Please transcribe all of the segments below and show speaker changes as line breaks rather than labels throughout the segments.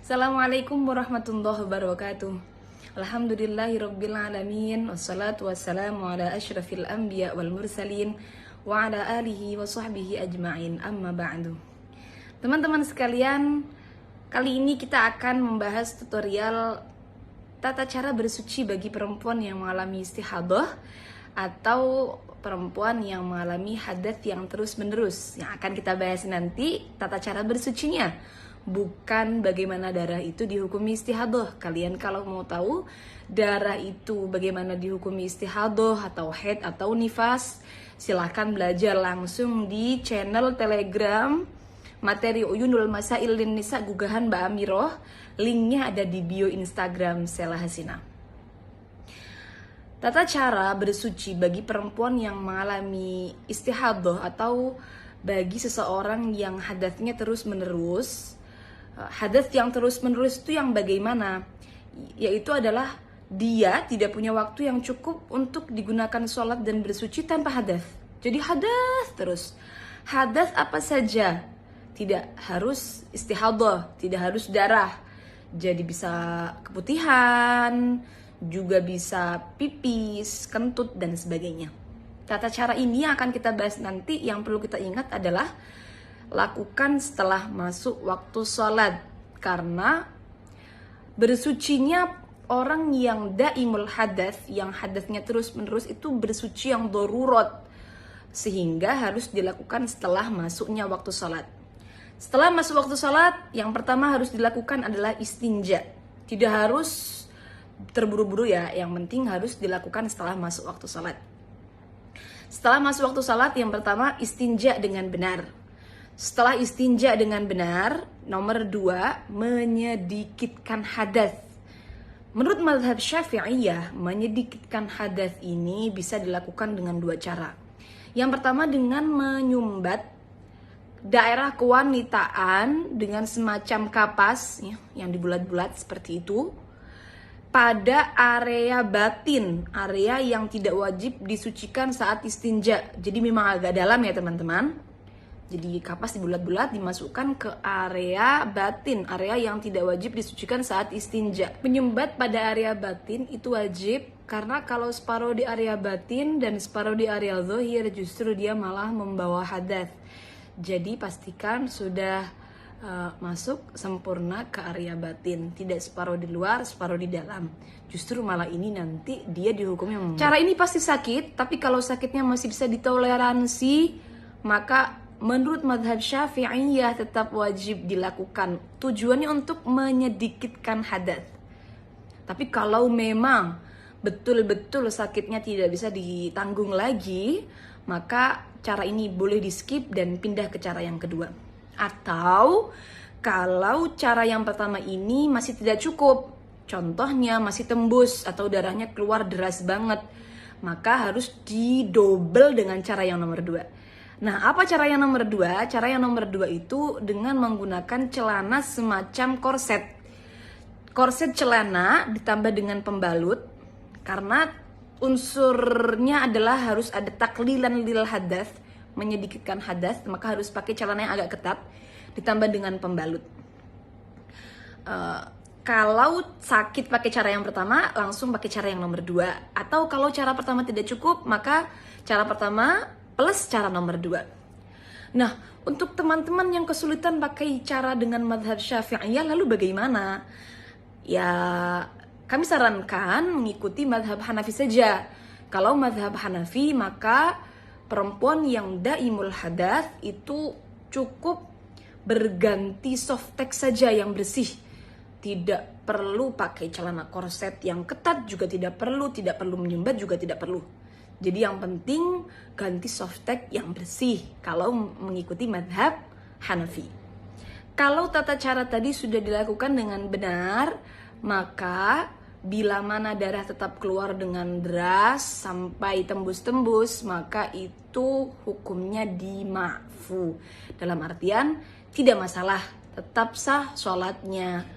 Assalamualaikum warahmatullahi wabarakatuh. Alhamdulillahirabbil alamin wassalatu wassalamu ala asyrafil anbiya wal mursalin wa ala alihi wa sahbihi ajma'in. Amma ba'du. Teman-teman sekalian, kali ini kita akan membahas tutorial tata cara bersuci bagi perempuan yang mengalami istihadah atau perempuan yang mengalami hadas yang terus-menerus. Yang akan kita bahas nanti tata cara bersucinya, bukan bagaimana darah itu dihukumi istihadah. Kalian kalau mau tahu darah itu bagaimana dihukumi istihadah atau haid atau nifas, silahkan belajar langsung di channel Telegram Materi Uyunul Masail lin Nisa Gugahan Mbak Amiroh. Linknya ada di bio Instagram Sela Hasina. Tata cara bersuci bagi perempuan yang mengalami istihadah atau bagi seseorang yang hadatnya terus-menerus. Hadas yang terus-menerus itu yang bagaimana? Yaitu adalah dia tidak punya waktu yang cukup untuk digunakan sholat dan bersuci tanpa hadas. Jadi hadas terus. Hadas apa saja? Tidak harus istihadah, tidak harus darah. Jadi bisa keputihan, juga bisa pipis, kentut, dan sebagainya. Tata cara ini yang akan kita bahas nanti. Yang perlu kita ingat adalah lakukan setelah masuk waktu sholat, karena bersucinya orang yang daimul hadas, yang hadasnya terus menerus, itu bersuci yang darurat, sehingga harus dilakukan setelah masuknya waktu sholat. Setelah masuk waktu sholat, yang pertama harus dilakukan adalah istinja. Tidak harus terburu-buru ya, yang penting harus dilakukan setelah masuk waktu sholat. Setelah masuk waktu sholat, yang pertama istinja dengan benar. Setelah istinja dengan benar, nomor 2, menyedikitkan hadas. Menurut mazhab Syafi'iyah, menyedikitkan hadas ini bisa dilakukan dengan 2 cara. Yang pertama dengan menyumbat daerah kewanitaan dengan semacam kapas ya, yang dibulat-bulat seperti itu pada area batin, area yang tidak wajib disucikan saat istinja. Jadi memang agak dalam ya teman-teman. Jadi kapas dibulat-bulat dimasukkan ke area batin, area yang tidak wajib disucikan saat istinja. Menyumbat pada area batin itu wajib, karena kalau separuh di area batin dan separuh di area zahir justru dia malah membawa hadas. Jadi pastikan sudah masuk sempurna ke area batin, tidak separuh di luar, separuh di dalam. Justru malah ini nanti dia dihukumi. Cara ini pasti sakit, tapi kalau sakitnya masih bisa ditoleransi, maka menurut mazhab Syafi'iyah tetap wajib dilakukan. Tujuannya untuk menyedikitkan hadas. Tapi kalau memang betul-betul sakitnya tidak bisa ditanggung lagi, maka cara ini boleh di skip dan pindah ke cara yang kedua. Atau kalau cara yang pertama ini masih tidak cukup, contohnya masih tembus atau darahnya keluar deras banget, maka harus didobel dengan cara yang nomor 2. Nah, apa cara yang nomor 2? Cara yang nomor 2 itu dengan menggunakan celana semacam korset. Korset celana ditambah dengan pembalut, karena unsurnya adalah harus ada taklilan lil hadas, menyedikitkan hadas, maka harus pakai celana yang agak ketat ditambah dengan pembalut. Kalau sakit pakai cara yang pertama, langsung pakai cara yang nomor 2. Atau kalau cara pertama tidak cukup, maka cara pertama plus cara nomor 2. Nah, untuk teman-teman yang kesulitan pakai cara dengan mazhab Syafi'iyah, lalu bagaimana? Ya, kami sarankan mengikuti mazhab Hanafi saja. Kalau mazhab Hanafi, maka perempuan yang daimul hadas itu cukup berganti softtek saja yang bersih. Tidak perlu pakai celana korset yang ketat, juga tidak perlu menyumbat, juga tidak perlu. Jadi yang penting ganti softtek yang bersih kalau mengikuti mazhab Hanafi. Kalau tata cara tadi sudah dilakukan dengan benar, maka bila mana darah tetap keluar dengan deras sampai tembus-tembus, maka itu hukumnya dima'fu. Dalam artian tidak masalah, tetap sah sholatnya.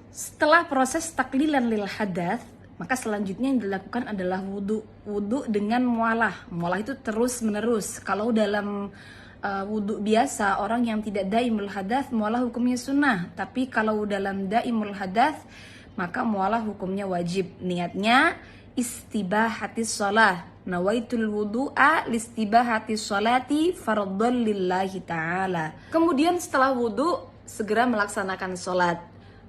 Setelah proses taklilan lil hadas, maka selanjutnya yang dilakukan adalah wudhu. Wudhu dengan mualah. Mualah itu terus menerus. Kalau dalam wudhu biasa, orang yang tidak daimul hadath mualah hukumnya sunnah. Tapi kalau dalam daimul hadath maka mualah hukumnya wajib. Niatnya istibahatis shalah. Nawaitul wudu'a listibahatis sholati fardhan lillahi ta'ala. Kemudian setelah wudhu segera melaksanakan sholat.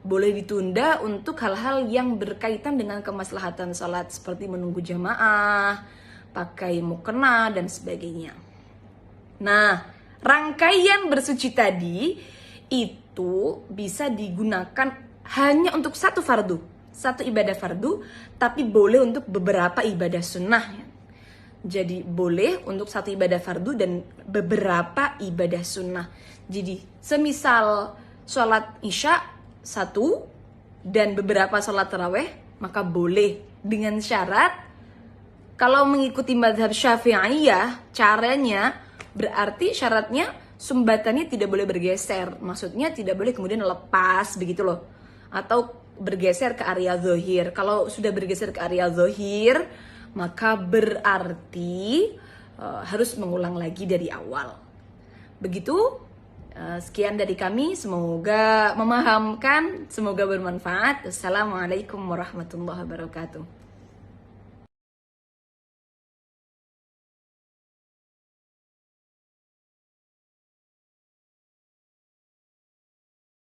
Boleh ditunda untuk hal-hal yang berkaitan dengan kemaslahatan sholat seperti menunggu jamaah, pakai mukena dan sebagainya. Nah, rangkaian bersuci tadi itu bisa digunakan hanya untuk satu fardu, satu ibadah fardu, tapi boleh untuk beberapa ibadah sunnah. Jadi boleh untuk satu ibadah fardu dan beberapa ibadah sunnah. Jadi semisal sholat isya satu dan beberapa sholat taraweh, maka boleh dengan syarat kalau mengikuti mazhab Syafi'iyah caranya berarti syaratnya sumbatannya tidak boleh bergeser. Maksudnya tidak boleh kemudian lepas begitu loh. Atau bergeser ke area zohir. Kalau sudah bergeser ke area zohir, maka berarti harus mengulang lagi dari awal. Begitu, sekian dari kami. Semoga memahamkan, semoga bermanfaat. Assalamualaikum warahmatullahi wabarakatuh.